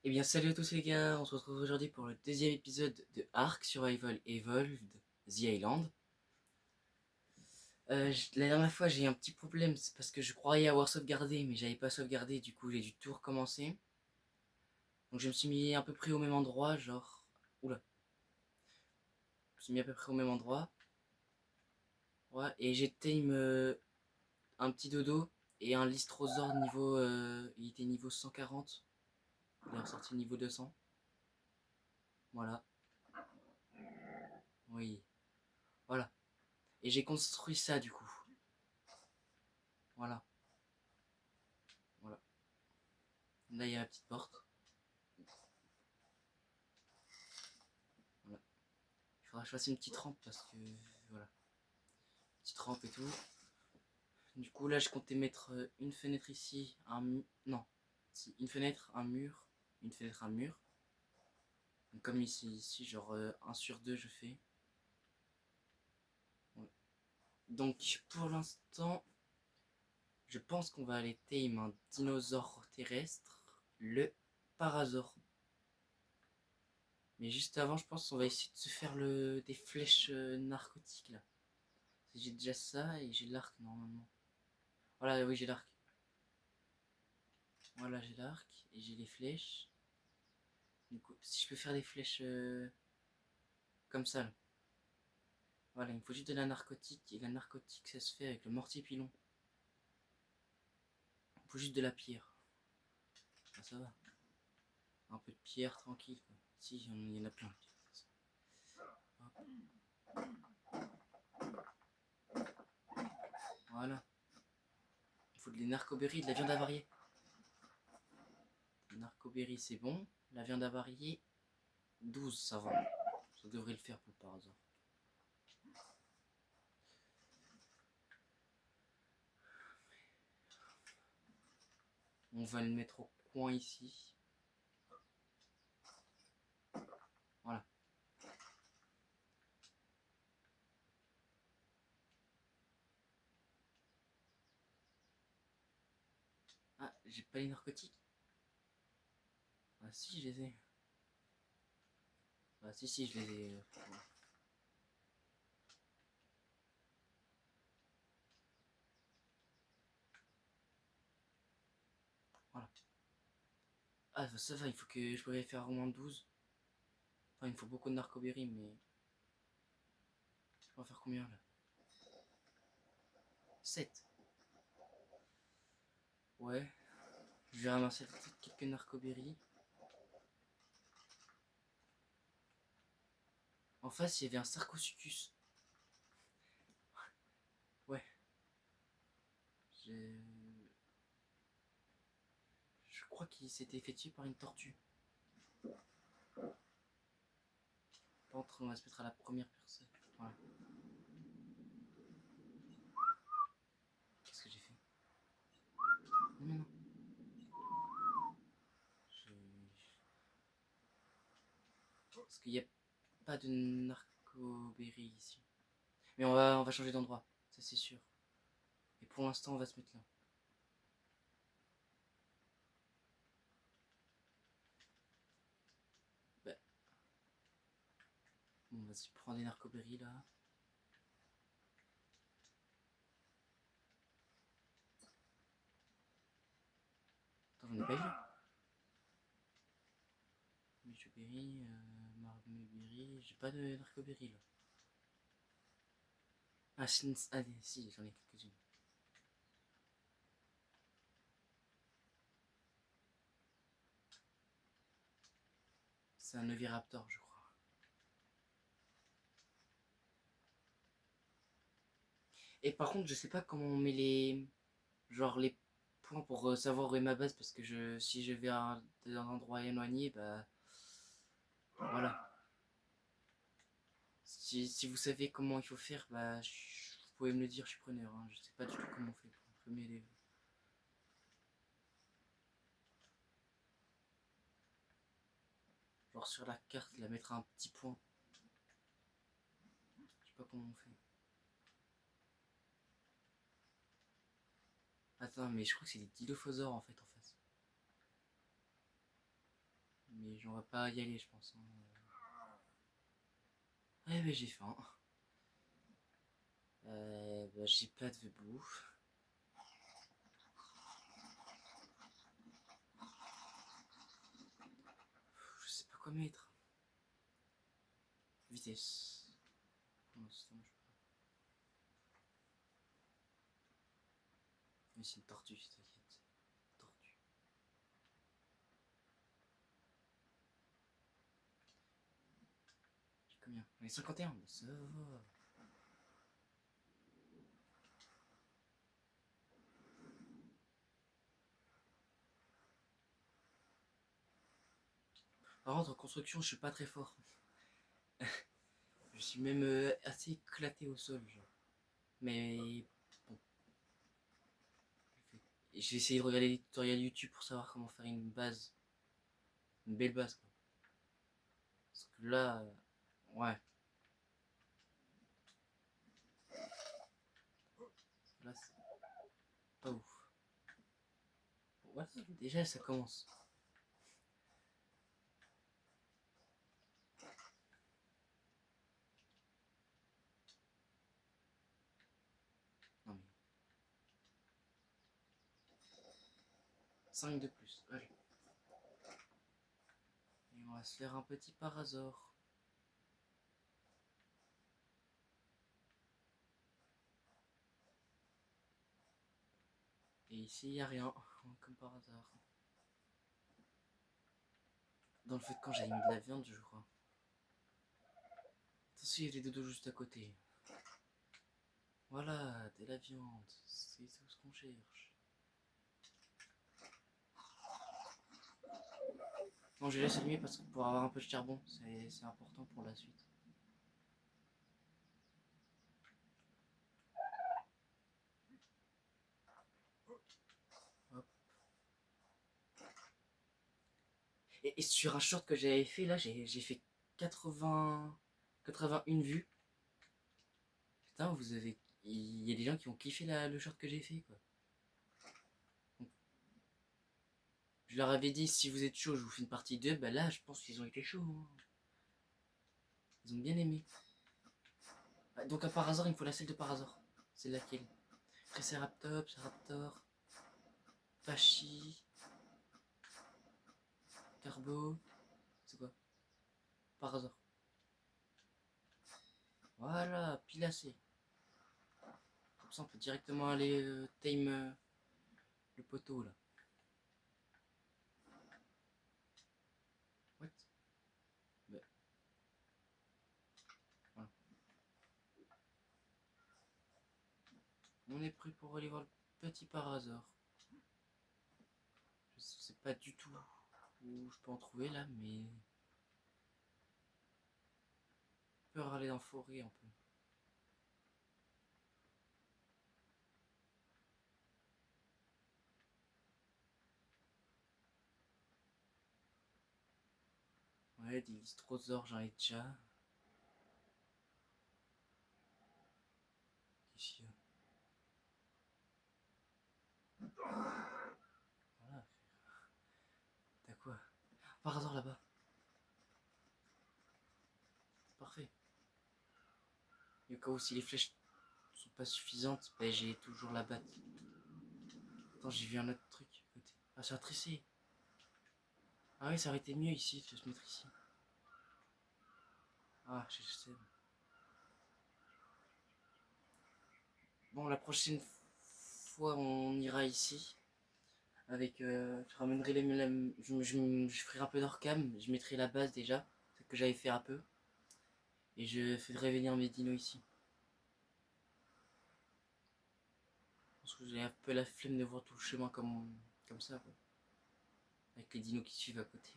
Eh bien, salut à tous les gars, on se retrouve aujourd'hui pour le deuxième épisode de Ark Survival Evolved The Island. La dernière fois, j'ai eu un petit problème, c'est parce que je croyais avoir sauvegardé, mais j'avais pas sauvegardé, du coup, j'ai dû tout recommencer. Donc, je me suis mis à peu près au même endroit, genre. Oula, je me suis mis à peu près au même endroit. Ouais, et j'ai tame un petit dodo et un lystrosaure niveau. Il était niveau 140, il est ressorti niveau 200. Voilà, oui, voilà. Et j'ai construit ça du coup. Voilà, voilà. Là, il y a la petite porte. Voilà. Il faudra que je fasse une petite rampe parce que voilà, petite rampe et tout. Du coup là je comptais mettre une fenêtre ici, non, si, une fenêtre, un mur, une fenêtre, un mur. Donc, comme ici genre 1 sur 2 je fais. Voilà. Donc pour l'instant, je pense qu'on va aller tame un dinosaure terrestre, le parasaure. Mais juste avant, je pense qu'on va essayer de se faire des flèches narcotiques là. J'ai déjà ça et j'ai l'arc normalement. Voilà, oui, j'ai l'arc. Voilà, j'ai l'arc et j'ai les flèches. Du coup, si je peux faire des flèches comme ça, là. Voilà, il me faut juste de la narcotique. Et la narcotique, ça se fait avec le mortier pilon. Il me faut juste de la pierre. Ah, ça va. Un peu de pierre, tranquille, quoi. Si, il y en a plein. Voilà. Il faut des narcoberries, de la viande avariée. Narcoberries, c'est bon. La viande avariée, 12, ça va. Ça devrait le faire pour par hasard. On va le mettre au coin ici. Voilà. Ah, j'ai pas les narcotiques. Ah si, je les ai. Ah si, je les ai. Voilà. Ah, ça va, il faut que je pourrais faire au moins 12. Enfin, il me faut beaucoup de narcoberry, mais. On va faire combien là? 7. Ouais. Je vais ramasser peut-être quelques narcoberry. En face, il y avait un sarcosuchus. Ouais. Je crois qu'il s'était fait tuer par une tortue. Par contre, on va se mettre à la première personne. Voilà. Qu'est-ce que j'ai fait? Non, non, non. Parce qu'il n'y a pas de narcoberry ici. Mais on va changer d'endroit. Ça, c'est sûr. Et pour l'instant, on va se mettre là. Bah. Bon, vas-y, prends des narcoberry là. Attends, j'en ai pas vu. Michoberry, marmeberry. J'ai pas de narcoberry là. Ah, si, j'en ai quelques-unes. C'est un Oviraptor, je crois. Et par contre, je sais pas comment on met genre les points pour savoir où est ma base parce que si je vais à un endroit éloigné, bah voilà. Si vous savez comment il faut faire, bah vous pouvez me le dire, je suis preneur. Hein. Je sais pas du tout comment on fait pour imprimer les. Genre sur la carte, la mettre un petit point. Je sais pas comment on fait. Attends, mais je crois que c'est des dilophosaures en fait en face. Mais on va pas y aller, je pense. Hein. Ouais, mais j'ai faim. Bah, j'ai pas de bouffe. Je sais pas quoi mettre. Vitesse. Pour l'instant, je peux pas. Mais c'est une tortue, t'inquiète. Tortue. J'ai combien? J'en ai 51, mais ça va. Par contre, en construction, je suis pas très fort. Je suis même assez éclaté au sol, genre. Mais bon, j'ai essayé de regarder des tutoriels YouTube pour savoir comment faire une base. Une belle base, quoi. Parce que là, ouais. Là, c'est pas ouf. Ouais, déjà, ça commence. Non, mais 5 de plus. Allez. Et on va se faire un petit parasor. Et ici, il n'y a rien, comme par hasard. Dans le fait, quand j'avais mis de la viande, je crois. Attention, il y a des dodos juste à côté. Voilà, de la viande. C'est tout ce qu'on cherche. Bon, je laisse allumer parce que pour avoir un peu de charbon, c'est important pour la suite. Hop. Et sur un short que j'avais fait, là, j'ai fait 81 vues. Putain, vous avez... Il y a des gens qui ont kiffé le short que j'ai fait, quoi. Donc, je leur avais dit, si vous êtes chaud, je vous fais une partie 2. Bah là, je pense qu'ils ont été chauds. Hein. Ils ont bien aimé. Donc, à par hasard, il me faut la selle de par hasard. C'est laquelle? Triceratops, Raptor, Pachi, Carbo. C'est quoi? Par hasard. Voilà, pilacé. Comme ça, on peut directement aller tame le poteau là. What? Bah, voilà. On est prêt pour aller voir le petit par hasard. Je sais pas du tout où je peux en trouver là, mais. Je peux aller dans la forêt un peu. Ouais, des listrosaures, j'en ai déjà. Qu'est-ce qu'il y a? Voilà. T'as quoi? Par hasard là-bas. Parfait. Et au cas où si les flèches sont pas suffisantes, bah, j'ai toujours la batte. Attends, j'ai vu un autre truc à côté. Ah, c'est un tressé. Ah oui, ça aurait été mieux ici de se mettre ici. Ah, je sais. Bon, la prochaine fois, on ira ici. Avec, je ramènerai je ferai un peu d'orcam. Je mettrai la base déjà, ce que j'avais fait un peu. Et je ferai venir mes dinos ici. Parce que j'ai un peu la flemme de voir tout le chemin comme ça, quoi. Avec les dinos qui suivent à côté.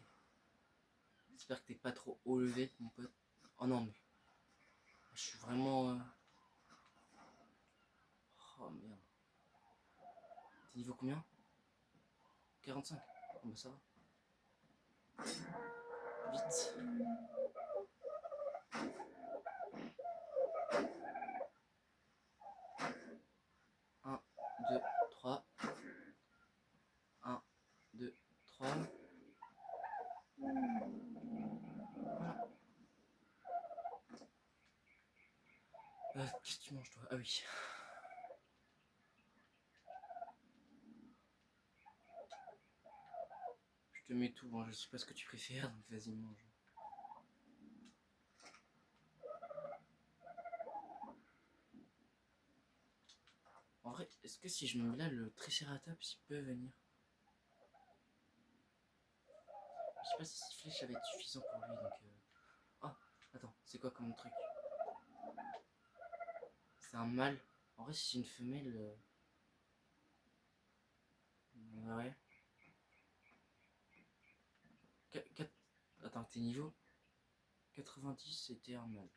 J'espère que t'es pas trop haut levé, mon pote. Oh non, mais. Je suis vraiment. Oh merde. T'es niveau combien? 45. Oh bah ça va. Vite. 1, 2, 3. 1, 2, 3. Qu'est-ce que tu manges toi? Ah oui. Je te mets tout, bon je sais pas ce que tu préfères, donc vas-y mange. En vrai, est-ce que si je me mets là, le Triceratops il peut venir? Je sais pas si 6 flèches ça va être suffisant pour lui donc. Ah, attends, c'est quoi comme truc? C'est un mâle. En vrai, si c'est une femelle. Ouais. Attends, t'es niveau 90, c'était un mâle.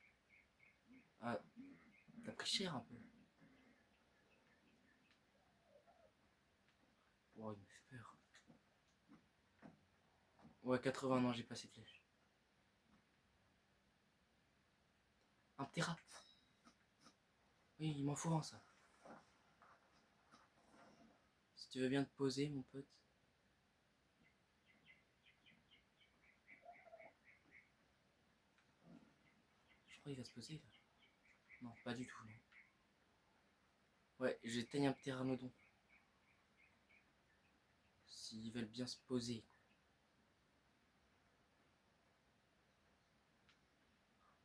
Ah, t'as pris cher un peu. Wow, il me fait peur. Ouais, 80, non, j'ai pas cette flèche. Un Tera. Oui, il m'en faut un, ça. Si tu veux bien te poser, mon pote. Je crois qu'il va se poser, là. Non, pas du tout, non. Ouais, j'éteigne un ptéranodon. S'ils veulent bien se poser.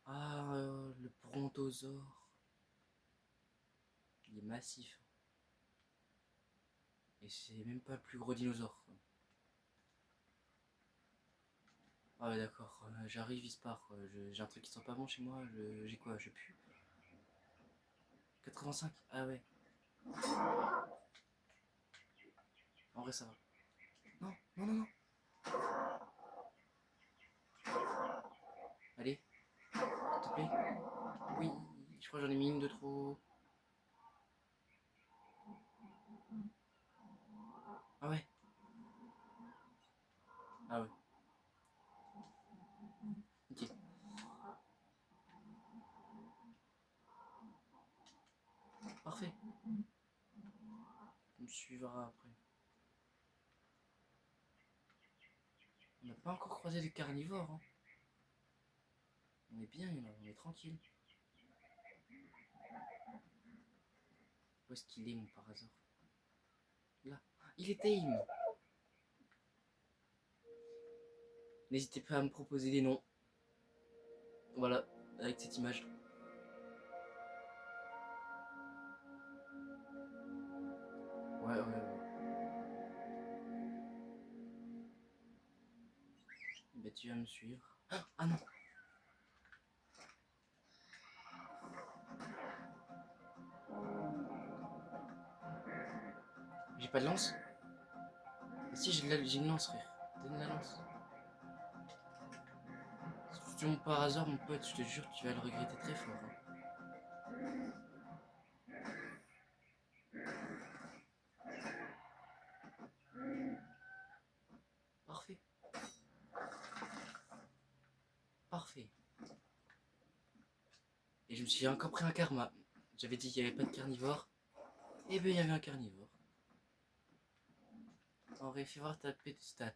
Ah, le brontosaure. Il est massif. Et c'est même pas le plus gros dinosaure. Ah ouais, d'accord, j'arrive, il se part. J'ai un truc qui sent pas bon chez moi. J'ai quoi? Je pue. 85? Ah ouais. En vrai, ça va. Non, non, non, non. Allez, s'il te plaît. Oui, je crois que j'en ai mis une de trop. Ah ouais. Ah ouais. Ok. Parfait. On me suivra après. On n'a pas encore croisé des carnivores. Hein. On est bien là, on est tranquille. Où est-ce qu'il est, mon par hasard? Là. Il est tame. N'hésitez pas à me proposer des noms. Voilà, avec cette image. Ouais, ouais, ouais. Bah, tu vas me suivre. Ah non. J'ai pas de lance? Si, j'ai une lance, frère. Donne la lance. Si tu tombes par hasard, mon pote, je te jure, tu vas le regretter très fort. Hein. Parfait. Parfait. Et je me suis encore pris un karma. J'avais dit qu'il n'y avait pas de carnivore. Et ben il y avait un carnivore. En vrai, fais voir ta petite stat.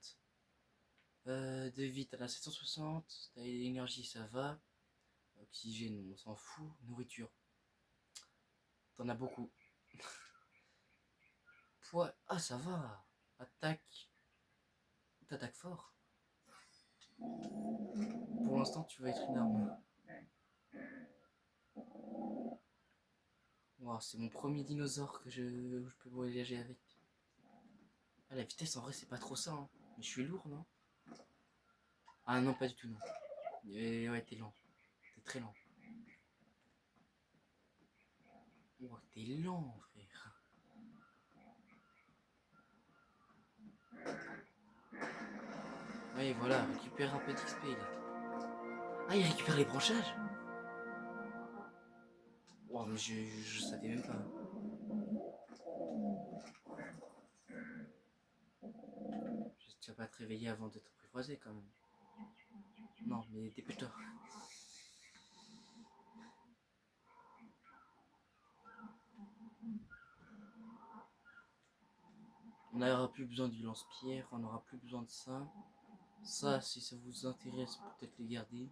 De vie, t'en as 760. T'as l'énergie, ça va. Oxygène, on s'en fout. Nourriture, t'en as beaucoup. Poids, ah ça va. Attaque, t'attaques fort. Pour l'instant, tu vas être une arme. Wow, c'est mon premier dinosaure que je peux voyager avec. Ah, la vitesse, en vrai, c'est pas trop ça. Hein. Mais je suis lourd, non? Ah non, pas du tout, non. Et ouais, t'es lent. T'es très lent. Oh, t'es lent, frère. Ouais, voilà, récupère un peu d'XP, là. Ah, il récupère les branchages? Wow, mais je savais même pas. Tu vas pas te réveiller avant d'être apprivoisé, quand même. Non, mais dépêche-toi. On n'aura plus besoin du lance-pierre, on n'aura plus besoin de ça. Ça, si ça vous intéresse, peut-être les garder.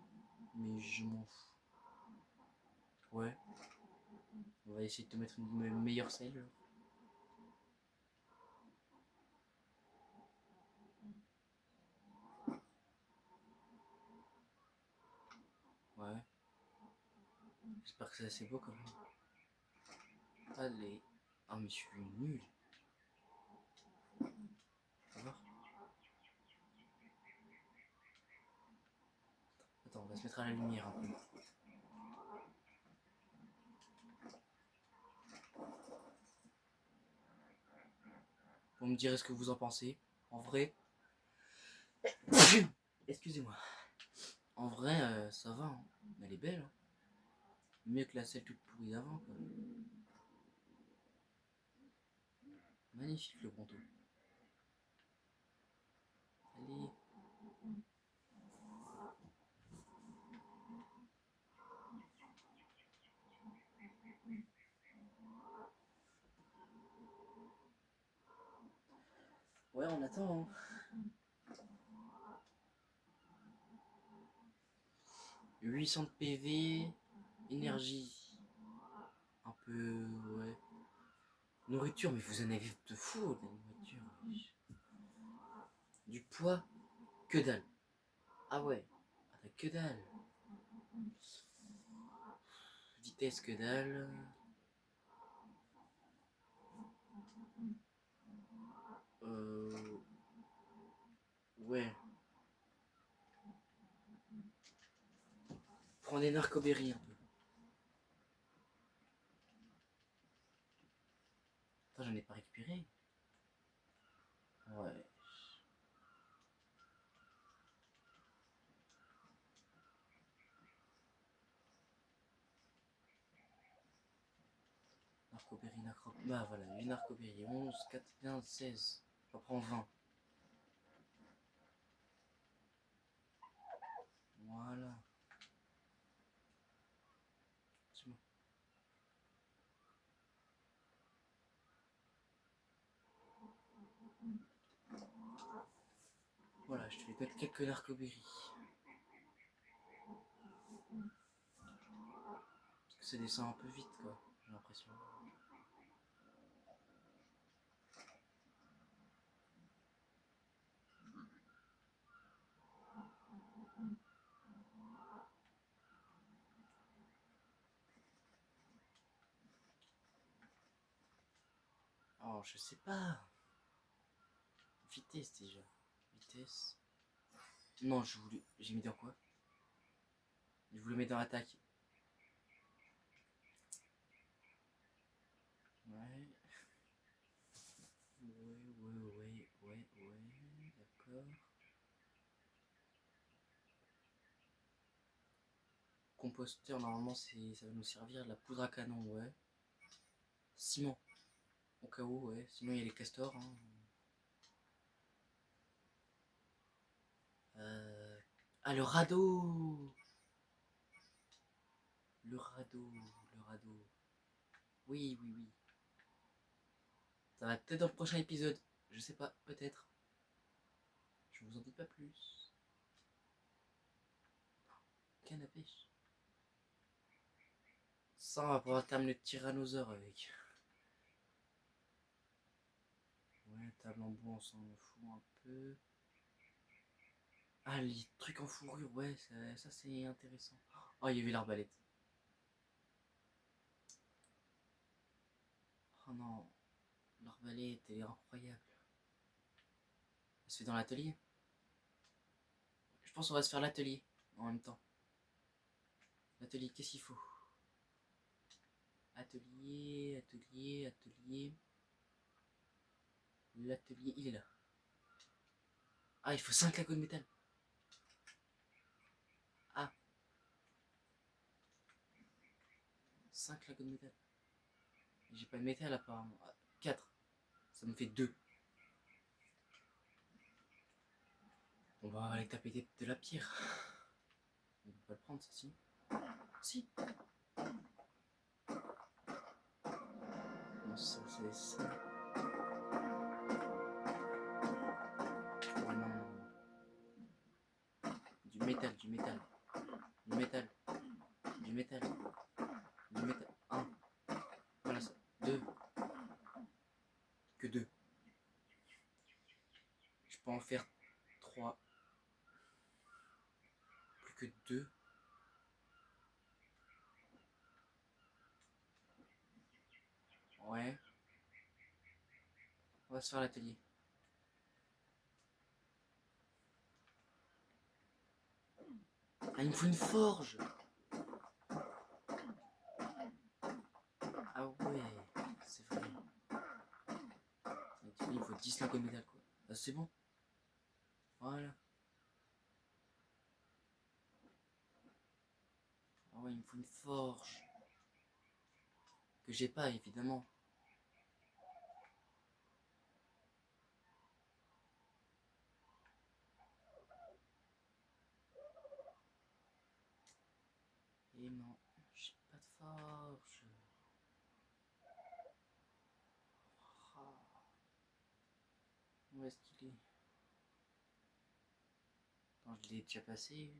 Mais je m'en fous. Ouais. On va essayer de te mettre une meilleure selle. Ouais. J'espère que c'est assez beau quand même. Allez. Ah mais je suis nul. Ça va. Attends, on va se mettre à la lumière un peu. Vous me direz ce que vous en pensez. En vrai. Excusez-moi. En vrai, ça va. Hein. Elle est belle. Hein. Mieux que la selle toute pourrie d'avant. Quoi. Magnifique le ponto. Allez. Ouais, on attend. Hein. 800 de PV. Énergie. Un peu. Ouais. Nourriture, mais vous en avez de fou de la nourriture. Du poids, que dalle. Ah ouais. Ah, t'as que dalle. Vitesse, que dalle. Ouais. Prends des narcoberries un peu. Attends, j'en ai pas récupéré. Ouais. Narcoberry, Bah voilà, les narcoberry. 11, 4, 15, 16. J'en prends 20. Voilà. C'est bon. Voilà, je te vais mettre quelques narcoberry. Parce que ça descend un peu vite, quoi. J'ai l'impression. Oh, je sais pas. Vitesse déjà. Vitesse. Non, je voulais. J'ai mis dans quoi? Je voulais mettre dans attaque. Ouais. Ouais. D'accord. Composteur, normalement, ça va nous servir. La poudre à canon, ouais. Ciment. Au cas où, ouais. Sinon, il y a les castors. Hein. Ah, le radeau. Le radeau. Le radeau. Oui. Ça va peut-être dans le prochain épisode. Je sais pas, peut-être. Je vous en dis pas plus. Canne à pêche. Ça, on va pouvoir terminer le tyrannosaure avec. Ouais, table en bois, on s'en fout un peu. Ah, les trucs en fourrure, ouais, ça c'est intéressant. Oh, il y avait l'arbalète. Oh non, l'arbalète, elle est incroyable. Elle se fait dans l'atelier. Je pense qu'on va se faire l'atelier en même temps. L'atelier, qu'est-ce qu'il faut? Atelier. L'atelier, il est là. Ah, il faut 5 lingots de métal. Ah, 5 lingots de métal. J'ai pas de métal apparemment. 4. Ça me fait 2. On va aller taper de la pierre. On peut pas le prendre, ça, si. Si. Non, ça, c'est ça. Oh, non. Du métal. Du métal. Un. faire 3. Plus que 2. Ouais. On va se faire l'atelier. Ah, il me faut une forge. Ah ouais, c'est vrai. Il me faut 10 lingots de métal quoi. Ah, c'est bon. Voilà. Ah ouais, il me faut une forge. Que j'ai pas évidemment. Et non, j'ai pas de forge. Ah. Où est-ce qu'il est? Attends, je l'ai déjà passé.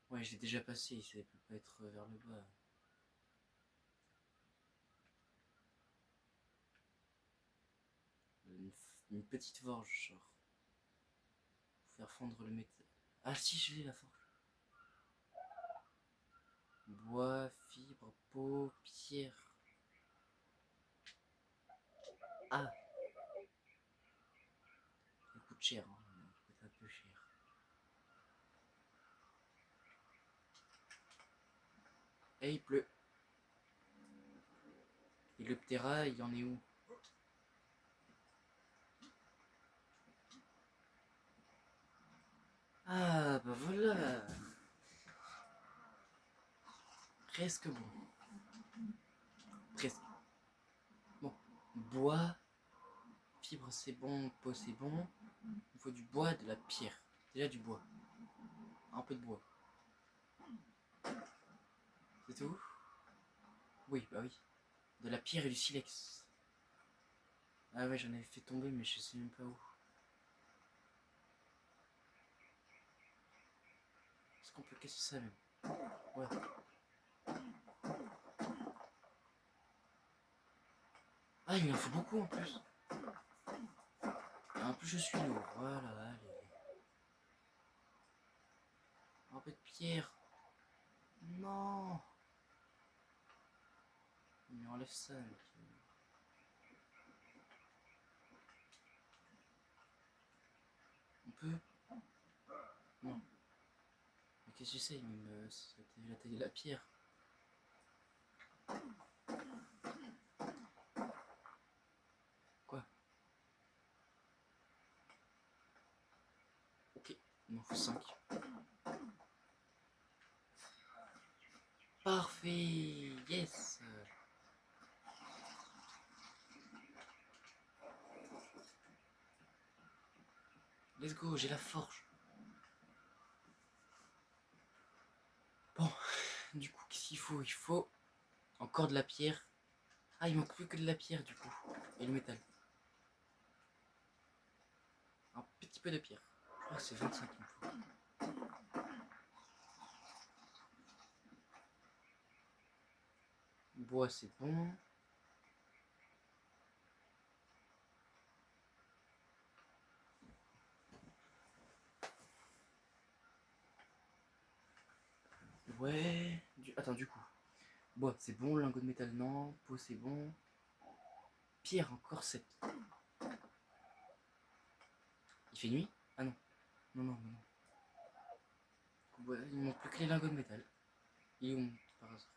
Ouais, je l'ai déjà passé, ça peut pas être vers le bas. Une petite forge, genre. Pour faire fondre le métal. Ah si, je l'ai la forge. Bois, fibre, peau, pierre. Ah, ça coûte cher, hein. Ça coûte un peu cher. Et il pleut. Et le ptera, il en est où? Ah, bah voilà. Presque bon. Presque. Bon. Bois, fibre c'est bon, peau c'est bon. Il faut du bois, de la pierre. Déjà du bois. Un peu de bois. C'est tout? Oui, bah oui. De la pierre et du silex. Ah ouais, j'en avais fait tomber, mais je sais même pas où. Est-ce qu'on peut casser ça même? Ouais. Ah, il en faut beaucoup en plus. Et en plus, je suis lourd. Voilà, allez. Un peu de pierre. Non. Mais enlève ça, mec. On peut? Non. Mais qu'est-ce que c'est? Même la taille de la pierre. Quoi? Ok. Il m'en faut 5. Parfait. Yes. Let's go, j'ai la forge. Bon, du coup, qu'est-ce qu'il faut? Il faut encore de la pierre. Ah, il manque plus que de la pierre, du coup. Et le métal. Un petit peu de pierre. Je crois que c'est 25 qu'il me faut. Bois, c'est bon. Ouais. Attends, du coup. Bois, c'est bon. Lingot de métal, non. Peau, c'est bon. Pierre, encore 7. Il fait nuit? Ah non. Non, non, non, non. Ouais, il manque plus que les lingots de métal. Il est où, par hasard?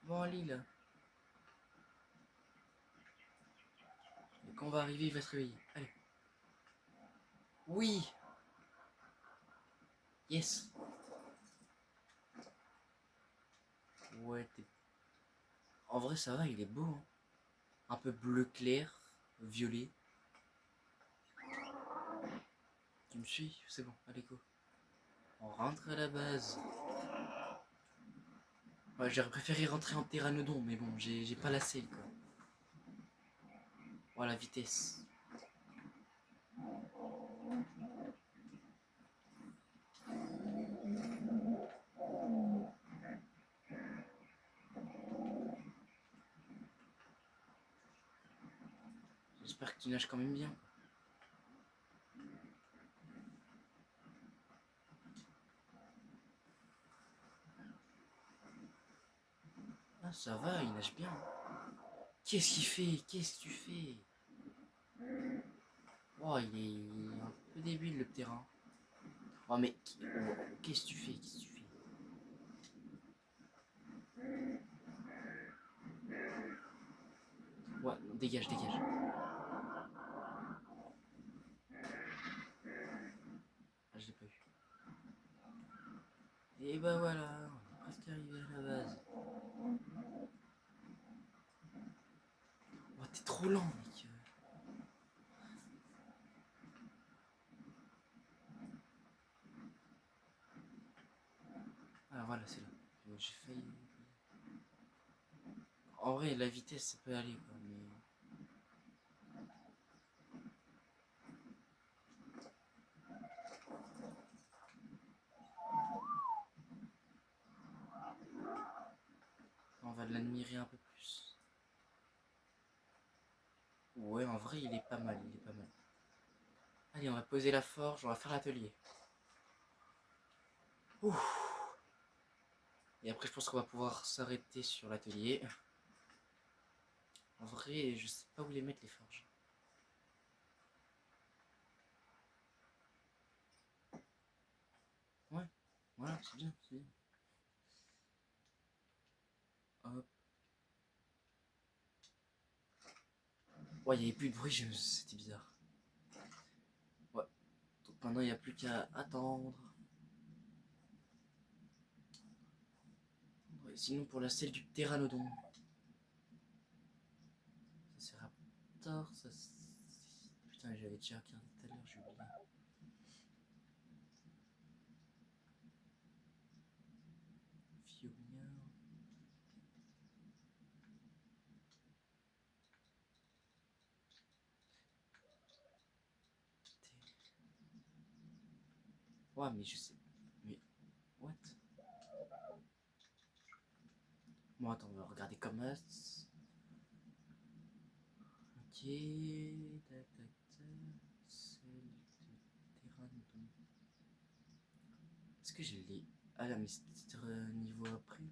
Bon, allez, là. Et quand on va arriver, il va se réveiller. Allez. Oui. Yes. Ouais, t'es... En vrai, ça va, il est beau. Hein. Un peu bleu clair, violet. Tu me suis? C'est bon, allez, go. On rentre à la base. Ouais, j'aurais préféré rentrer en pteranodon, mais bon, j'ai pas la selle, quoi. Voilà, vitesse. J'espère que tu nages quand même bien. Ah, ça va, il nage bien. Qu'est-ce qu'il fait? Qu'est-ce que tu fais? Oh, il est un peu débile le terrain. Oh, mais qu'est-ce que tu fais? Qu'est-ce que tu fais? Ouais, non, dégage, dégage. Ah, je l'ai pas eu. Et bah voilà, on est presque arrivé à la base. Oh, t'es trop lent, mec. Ah, voilà, c'est là. J'ai failli. En vrai, la vitesse, ça peut aller, quoi, mais. On va l'admirer un peu plus. Ouais, en vrai, il est pas mal, il est pas mal. Allez, on va poser la forge, on va faire l'atelier. Ouh. Et après, je pense qu'on va pouvoir s'arrêter sur l'atelier. En vrai, je sais pas où les mettre, les forges. Ouais, voilà, c'est bien, c'est bien. Hop. Ouais, il n'y avait plus de bruit, c'était bizarre. Ouais, donc maintenant, il n'y a plus qu'à attendre. Ouais, sinon, pour la selle du pteranodon, ça sert à tort, ça. Putain, j'avais déjà regardé tout à l'heure, j'ai oublié. Fionia. Ouais, mais je sais. Mais. What? Bon, attends, on va regarder comme ça. Ok. Tac, tac, tac. Selle de pteranodon. Est-ce que je l'ai. Ah là, mais c'était niveau après.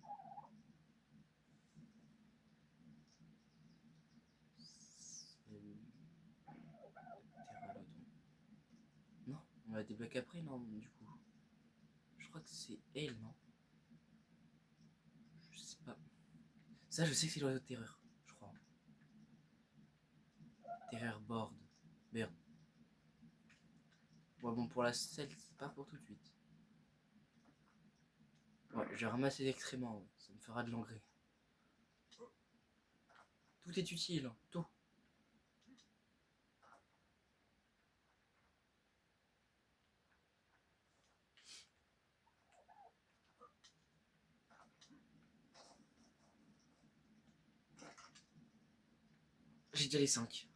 Selle de pteranodon. Non, on la débloque après, non, du coup. Je crois que c'est elle, non? Je sais pas. Ça, je sais que c'est l'oiseau de terreur, je crois. Terreur board. Merde. Ouais, bon, pour la selle, c'est pas pour tout de suite. Ouais, je vais ramasser l'excrément, ouais. Ça me fera de l'engrais. Tout est utile, hein. Tout. J'ai déjà les 5.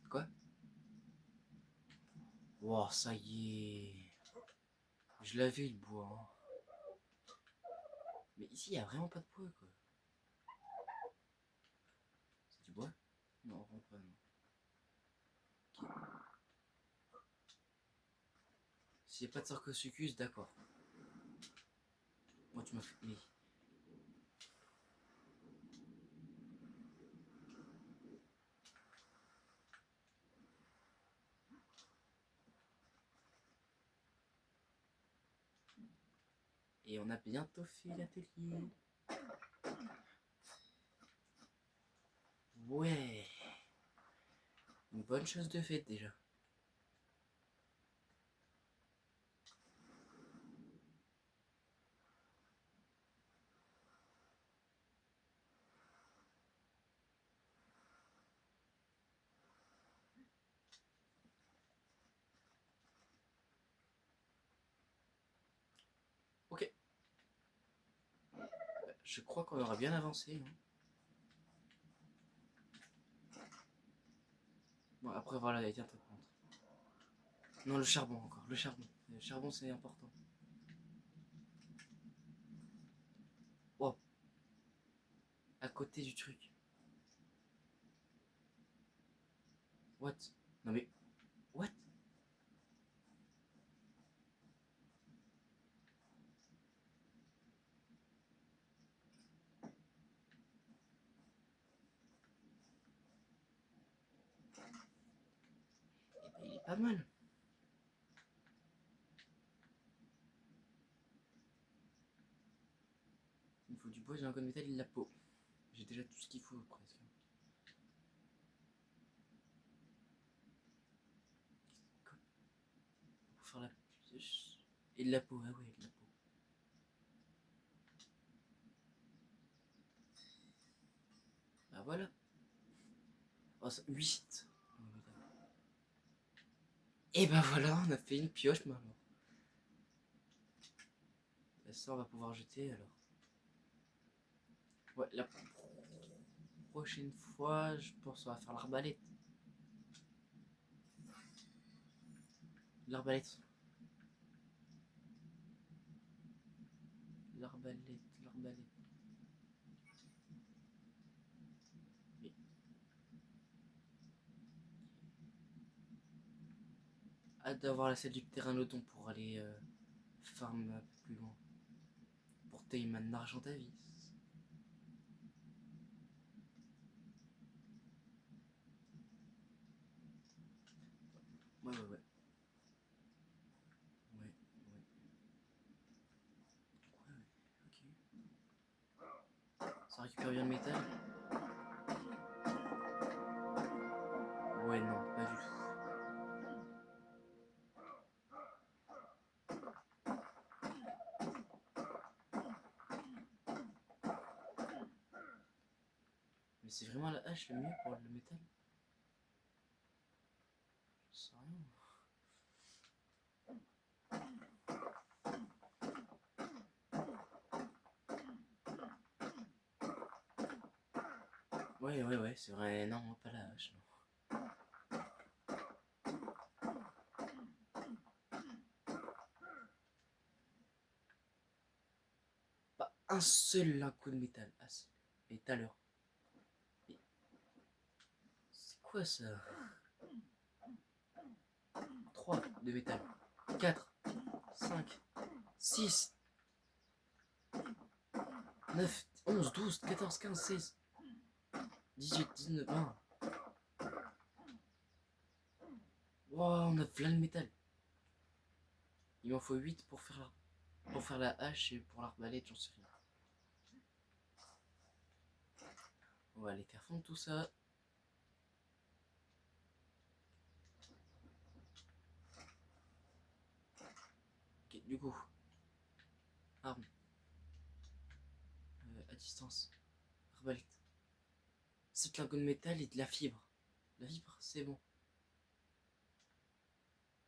Quoi? Wow, ça y est. Je l'avais le bois, hein. Mais ici, il y a vraiment pas de bois, quoi. C'est du bois? Non, vraiment pas, non. Ok. S'il n'y a pas de sarcosuchus, d'accord. Moi, tu m'as fait. Mais. Et on a bientôt fait l'atelier. Ouais. Une bonne chose de faite déjà. Ok. Je crois qu'on aura bien avancé, hein. Bon, après, voilà, il y a un peu de prendre. Non, le charbon encore. Le charbon. Le charbon, c'est important. Oh. à côté du truc. What? Non mais... What? Il est pas mal. Il me faut du bois, j'ai un code métal et de la peau. J'ai déjà tout ce qu'il faut presque. Pour faire la pioche. Et de la peau, ah ouais, de la peau. Bah voilà. Oh, 8. Et bah voilà, on a fait une pioche maintenant. Et ça, on va pouvoir jeter alors. Ouais, la prochaine fois, je pense qu'on va faire l'arbalète. L'arbalète. L'arbalète, l'arbalète. Mais... hâte d'avoir la salle du pteranodon pour aller farm un peu plus loin. Pour Teyman Argentavis. Ouais, ouais, ouais. Ouais, ouais. Ok. Ça récupère bien le métal. Ouais, non, pas du tout. Mais c'est vraiment la hache le mieux pour le métal? Je sais rien. Ouais, ouais, ouais, c'est vrai. Non, pas la hache, non. Pas un seul coup de métal. Ah, et tout à l'heure. C'est quoi ça? 3 de métal. 4, 5, 6, 9, 11, 12, 14, 15, 16, 18, 19, 20. Wow, on a plein de métal. Il m'en faut 8 pour faire la hache et pour l'arbalète, j'en sais rien. On va aller faire fondre tout ça. Ok, du coup, arme. À distance. Arbalète. 7 lingots de métal et de la fibre. La fibre, c'est bon.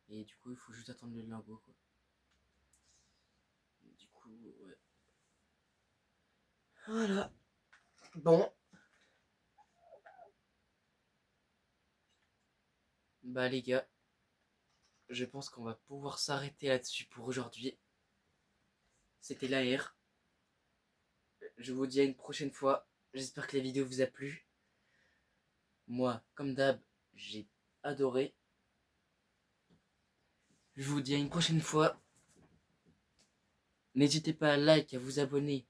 Et du coup, il faut juste attendre le lingot, quoi. Et du coup, ouais. Voilà. Bon. Bah les gars, je pense qu'on va pouvoir s'arrêter là-dessus pour aujourd'hui. C'était l'AR. Je vous dis à une prochaine fois. J'espère que la vidéo vous a plu. Moi, comme d'hab, j'ai adoré. Je vous dis à une prochaine fois. N'hésitez pas à like, à vous abonner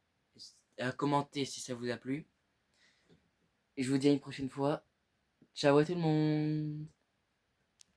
et à commenter si ça vous a plu. Et je vous dis à une prochaine fois. Ciao à tout le monde.